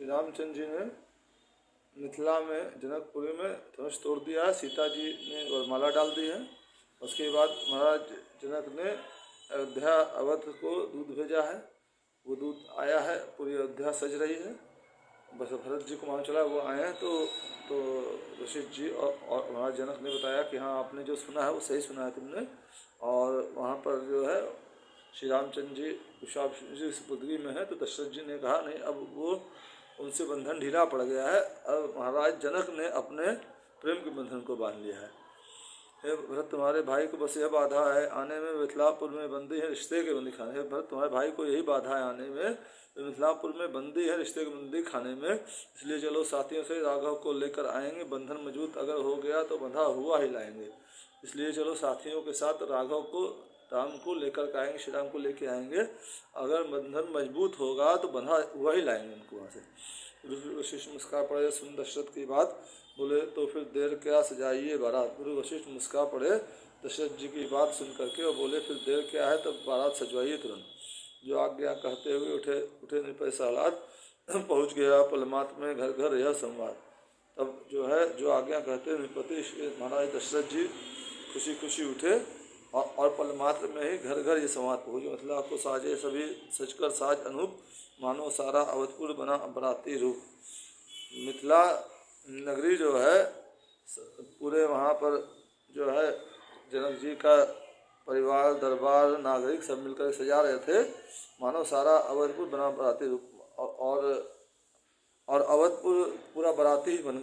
श्री रामचंद्र जी ने मिथिला में जनकपुरी में धनुष तोड़ दिया है, सीता जी ने वरमाला डाल दी है। उसके बाद महाराज जनक ने अयोध्या अवध को दूध भेजा है, वो दूध आया है, पूरी अयोध्या सज रही है। बस भरत जी को मालूम चला वो आए हैं तो वशिष्ठ जी और महाराज जनक ने बताया कि हाँ आपने जो सुना है वो सही सुना है तुमने। और वहाँ पर जो है श्री रामचंद्र जी कुशाभ जी पुत्री में है, तो दशरथ जी ने कहा नहीं अब वो उनसे बंधन ढीला पड़ गया है, अब महाराज जनक ने अपने प्रेम के बंधन को बांध लिया है। हे भरत तुम्हारे भाई को बस यह बाधा है आने में, मिथिलापुर में बंदी है रिश्ते के बंदी खाने। हे भरत तुम्हारे भाई को यही बाधा है आने में, मिथिलापुर में बंदी है रिश्ते के बंदी खाने में, इसलिए चलो साथियों से राघव को लेकर आएंगे, बंधन मजबूत अगर हो गया तो बंधा हुआ ही लाएंगे। इसलिए चलो साथियों के साथ राघव को राम को लेकर आएंगे, श्री राम को लेके आएंगे, अगर बंधन मजबूत होगा तो बंधा हुआ ही लाएंगे उनको वहाँ से। वशिष्ठ मुस्कुरा पड़े सुन दशरथ की बात, बोले तो फिर देर क्या सजाइए बारात। गुरु वशिष्ठ मुस्कुरा पड़े दशरथ जी की बात सुन करके और बोले फिर देर क्या है तब बारात सजवाइए तुरंत। जो आज्ञा कहते हुए उठे नृपति सहलाद, पहुँच गया पलमात में घर घर यह संवाद। तब जो है जो आज्ञा कहते नृपति महाराज दशरथ जी खुशी खुशी उठे और पल मात्र में ही घर घर ये संवाद पहुँचे। मिथिला को साजे सभी सजकर साज अनूप, मानो सारा अवधपुर बना बराती रूप। मिथिला नगरी जो है पूरे वहाँ पर जो है जनक जी का परिवार दरबार नागरिक सब मिलकर सजा रहे थे, मानो सारा अवधपुर बना बराती रूप। और अवधपुर पूरा बराती ही बन,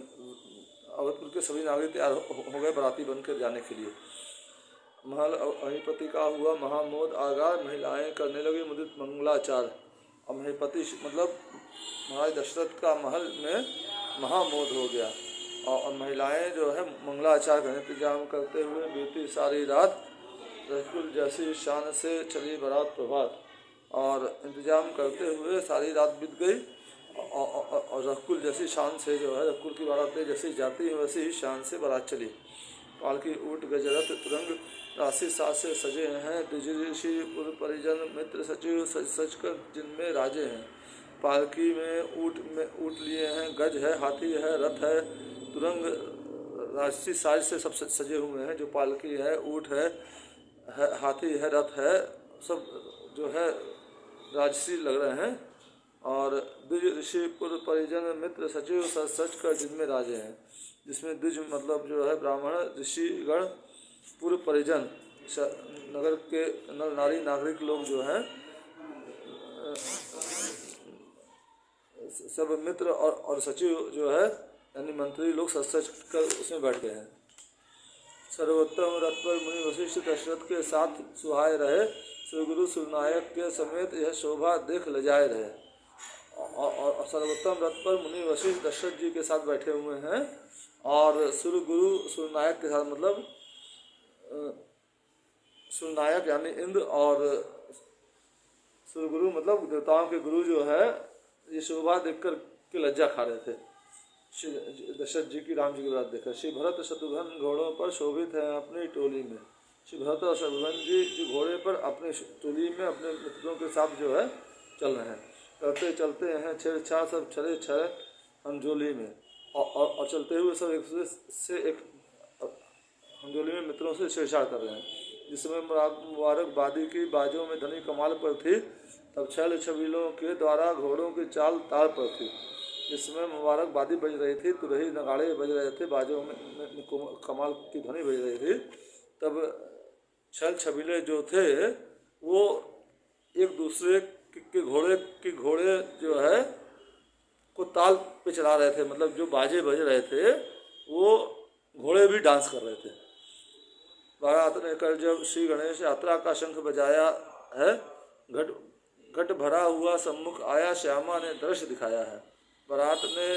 अवधपुर के सभी नागरिक तैयार हो गए बराती बनकर जाने के लिए। महल अहिपति का हुआ महामोद आगार, महिलाएं करने लगी मुदित मंगलाचार। और महीपति मतलब महाराज दशरथ का महल में महामोद हो गया और महिलाएं जो है मंगलाचार का इंतजाम करते हुए बीती सारी रात, रसगुल जैसी शान से चली बारात प्रभात। और इंतजाम करते हुए सारी रात बीत गई और रसगुल जैसी शान से जो है रसगुल की बारातें जैसी जाती हैं वैसी ही शान से बारात चली। पालकी ऊँट गजरथ तुरंग राशि सात से सजे हैं, द्विज ऋषि पुर परिजन मित्र सचिव सज सज कर जिनमें राजे हैं। पालकी में ऊँट लिए हैं, गज है, हाथी है, रथ है, तुरंग राशि साज से सब सजे हुए हैं। जो पालकी है, ऊँट है, हाथी है, रथ है, सब जो है राजसी लग रहे हैं। और द्विज ऋषि पुर परिजन मित्र सचिव सज सज कर जिनमें राजे हैं, जिसमें द्विज मतलब जो है ब्राह्मण ऋषिगण, पूर्व परिजन नगर के नर नारी नागरिक लोग जो हैं सब मित्र और सचिव जो है यानी मंत्री लोग सच सच कर उसमें बैठ गए हैं। सर्वोत्तम रथ पर मुनि वशिष्ठ दशरथ के साथ सुहाए रहे, श्री गुरु सुरनायक के समेत यह शोभा देख लजाए रहे। और सर्वोत्तम रथ पर मुनि वशिष्ठ दशरथ जी के साथ बैठे हुए हैं और सुर गुरु सुरनायक के साथ मतलब सुरनायक यानी इंद्र और सुरगुरु मतलब देवताओं के गुरु जो है ये शोभा देखकर के लज्जा खा रहे थे। श्री दशरथ जी की राम जी की बात देखकर श्री भरत शत्रुघ्न घोड़ों पर शोभित हैं अपनी टोली में। श्री भरत और शत्रुघ्न जी जो घोड़े पर अपनी टोली में अपने मित्रों के साथ जो है चल रहे हैं। करते चलते हैं छेड़छाड़ सब छड़े छड़े हमजोली में और चलते हुए सब एक दूसरे से एक हमजोली में मित्रों से छेड़छाड़ कर रहे हैं। जिस समय मुबारक बादी की बाजों में धनी कमाल पर थी, तब छल छबीलों के द्वारा घोड़ों की चाल ताल पर थी। जिस समय मुबारक बादी बज रही थी, तुरही नगाड़े बज रहे थे, बाजों में कमाल की ध्वनि बज रही थी, तब छल छबीले जो थे वो एक दूसरे के घोड़े जो है को ताल पे चला रहे थे। मतलब जो बाजे बज रहे थे वो घोड़े भी डांस कर रहे थे। बारात ने कर जब श्री गणेश यात्रा का शंख बजाया है, घट भरा हुआ सम्मुख आया, श्यामा ने दृश्य दिखाया है। बारात ने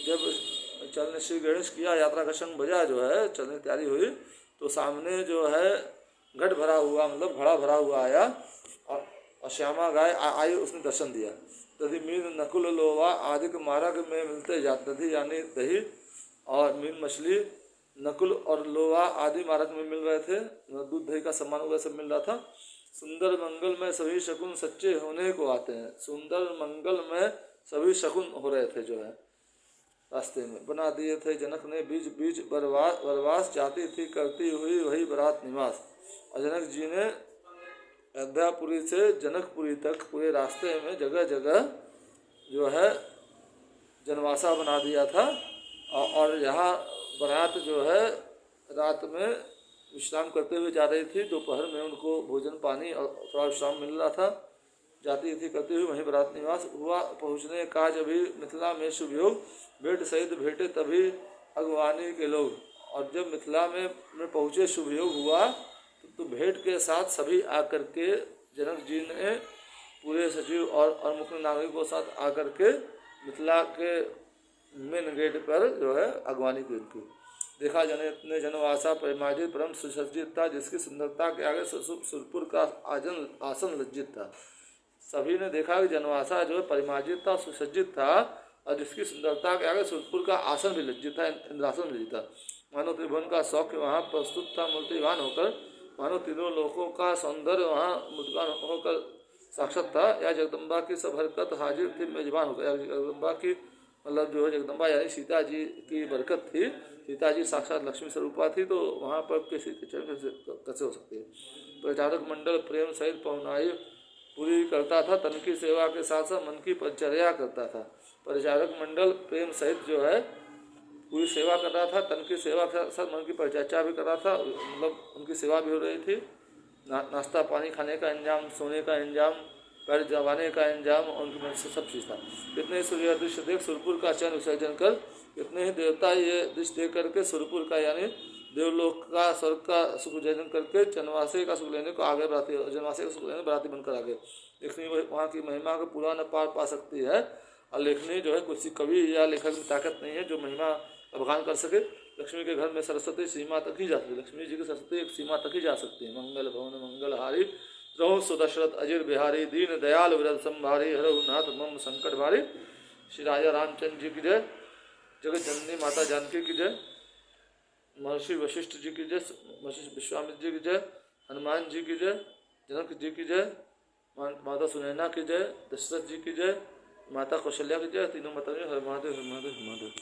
जब चलने श्री गणेश किया, यात्रा का शंख बजा जो है चलने की तैयारी हुई, तो सामने जो है घट भरा हुआ मतलब घड़ा भरा हुआ आया और श्यामा गाय आई, उसने दर्शन दिया। तभी मीन नकुल लोवा आदि के मार्ग में मिलते जाते, दधी यानी दही और मीन मछली, नकुल और लोवा आदि मार्ग में मिल रहे थे, दूध दही का सामान वगैरह सब मिल रहा था। सुंदर मंगल में सभी शकुन सच्चे होने को आते हैं। सुंदर मंगल में सभी शकुन हो रहे थे जो है रास्ते में, बना दिए थे जनक ने बीच बीच वनवास, जाती थी करती हुई वही बारात निवास। और जनक जी ने अयोध्यापुरी से जनकपुरी तक पूरे रास्ते में जगह जगह जो है जनवासा बना दिया था। और यहाँ बारात जो है रात में विश्राम करते हुए जा रही थी। दोपहर में उनको भोजन पानी और थोड़ा विश्राम मिल रहा था। जाती थी करते हुए वहीं बारात निवास हुआ। पहुँचने का जब भी मिथिला में शुभ योग, भेंट सहित भेंटे तभी अगवानी के लोग। और जब मिथिला में पहुँचे शुभ योग हुआ तो भेंट के साथ सभी आकर के जनक जी ने पूरे सचिव और मुख्य नागरिकों के साथ आकर के मिथिला के मेन गेट पर जो है अगवानी की उनकी। देखा जने जनवासा परिमार्जित परम सुसज्जित था, जिसकी सुंदरता के आगे सुरपुर का आसन लज्जित था। सभी ने देखा कि जनवासा जो है परिमार्जित था, सुसज्जित था, और जिसकी सुंदरता के आगे सुरपुर का आसन भी लज्जित था, इंद्रासन लज्जित था। मानो त्रिभुवन का सौख्य वहाँ प्रस्तुत था मूर्तिवान होकर, मानो तीनों लोकों का सौंदर्य वहाँ मूर्तिवान होकर साक्षात था। या जगदम्बा की सब हरकत हाजिर थी मेजबान होकर। या जगदम्बा की मतलब जो है जगदम्बा यानी सीता जी की बरकत थी। सीता जी साक्षात लक्ष्मी स्वरूपा थी, तो वहाँ पर किसी के चरण कैसे हो सकती है। प्रचारक मंडल प्रेम सहित पहुनाई पूरी करता था, तन की सेवा के साथ साथ मन की परिचर्या करता था। परिचारक मंडल प्रेम सहित जो है पूरी सेवा कर रहा था, तन की सेवा के साथ मन की परिचर्या भी कर रहा था, मतलब उनकी सेवा भी हो रही थी। नाश्ता पानी खाने का इंतजाम, सोने का इंतजाम, पैर जमाने का इंतजाम, उनकी मन से सब चीज़ था। कितने ही सूर्य दृश्य देख सुरपुर का चयन विसर्जन कर, कितने ही देवता ये दृश्य देख करके सुरपुर का यानी देवलोक का स्वर्ग का सुख विसर्जन करके चनवासे का सुख लेने को आगे बढ़ाती है। जनवासे का सुख लेने बढ़ाती बनकर आगे। लेखनी वहाँ की महिमा को पूरा न पार पा सकती है। और लेखनी जो है किसी कवि या लेखक में ताकत नहीं है जो महिमा का बखान कर सके। लक्ष्मी के घर में सरस्वती सीमा तक ही जा सकती है। लक्ष्मी जी की सरस्वती एक सीमा तक ही जा सकती है। मंगल भवन मंगलहारी रहु सुदशरथ अजिर बिहारी, दीन दयाल विरल संभारी, हरहु नाथ मम संकट भारी। श्री राजा रामचंद्र जी की जय, जगत जननी माता जानकी की जय, महर्षि वशिष्ठ जी की जय, महर्षि विश्वामित्र जी की जय, हनुमान जी की जय, जनक जी की जय, माता सुनैना की जय, दशरथ जी की जय, माता कौशल्या की जय। तीनों माता हर महादेव हर महादेव हर महादेव।